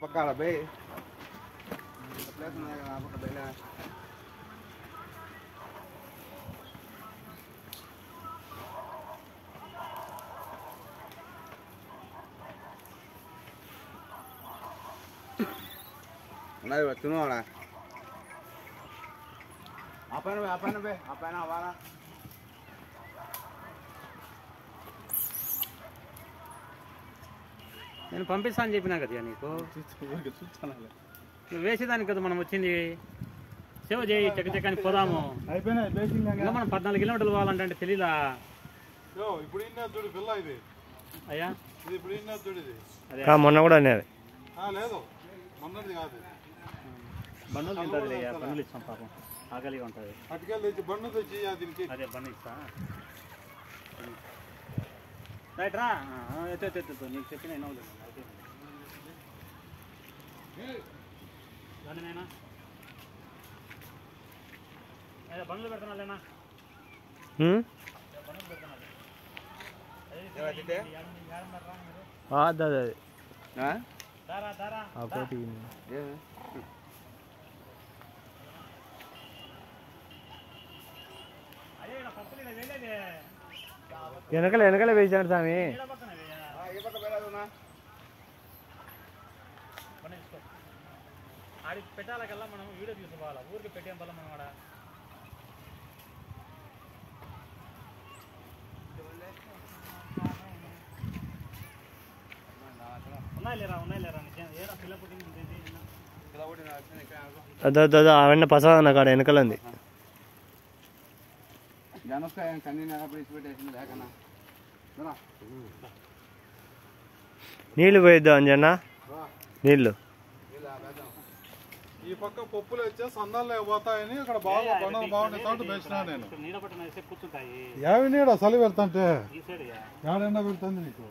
Pagkala ba eh. Tapos na nakakabila. Này bà chúng nó này. Apa na be? Apa na awala? నేను పంపిస్తాను చెప్పినా కదా నీకు నువ్వు వేసేదానికి కదా మనం వచ్చింది సేవ చేయి చక్కచక్కని పోదాము ఇంకా మనం 14 కిలోమీటర్లు పోవాలంటే తెలీదా అయ్యా మొన్న కూడా అనేది బండ్లు తింటుంది బండ్లు ఇస్తాం పాపం ఆకలిగా ఉంటుంది అదే బండ్లు ఇస్తా రైట్ రా ఎత్తు నీకు చెప్పిన దానినైనా బండ్లు పెడుతున్నాలేనా బండ్లు పెడుతున్నారు వెనకలే వేసాడు స్వామి ఆడికి పెట్టాలకల్లా మనం వీడియో తీసుకోవాలా ఊరికి పెట్టేం వల్ల మనం ఆడ ఉన్నాయిలేరా ఏరా పిల్ల పుట్టింది అవన్నీ పసదన్న కాడ వెనకలు ఉంది నీళ్ళు పోయిద్దాం అంజన్న నీళ్ళు ఈ పక్క పప్పులు వచ్చే సందాలు పోతాయని ఇక్కడ బాగా బండలు బాగుంటాయి కాబట్టి వేసినా నేను యావి నీడ చలి పెడతాంటే ఏడెండా పెడుతుంది నీకు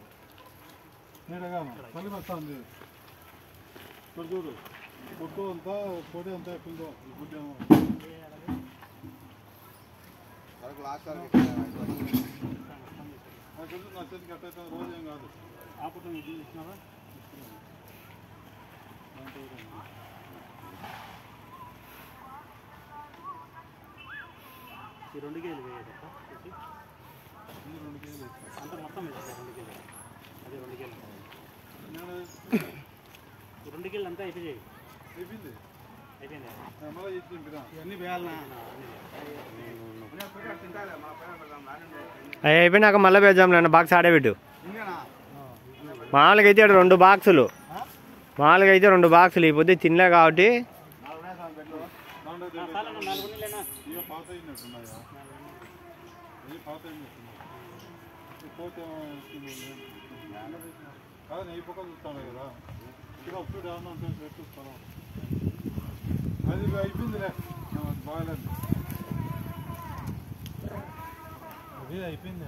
నీడగాను చలి పెడతాంది ఇప్పుడు చూడు గుడ్డు అంతా పొడి అంతా ఎక్కువ గుడ్డేమో నా చేతికి ఎట్టయితే రోజేం కాదు ఈ 2 కేజీలు వేయదప్ప అంటే మొత్తం వేసేది 2 కేజీలు అదే 2 కేజీలు ఈ 2 కేజీలు అంతా అయిపోయాయి అయిపోయింది ఇవన్నీ వేయాలన్నా అయిపోయినాక మళ్ళీ వేద్దాం నాన్న బాక్స్ ఆడబెట్టు మామూలుగా అయితే 2 బాక్సులు ఈ పొద్దు తినలే కాబట్టి ఈ పక్క చూస్తాను కదా ఇక్కడ అప్పుడు ఏమన్నా ఉంటే చూస్తాను అది అయిపోయిందిలే బాగాలేదు అది అయిపోయింది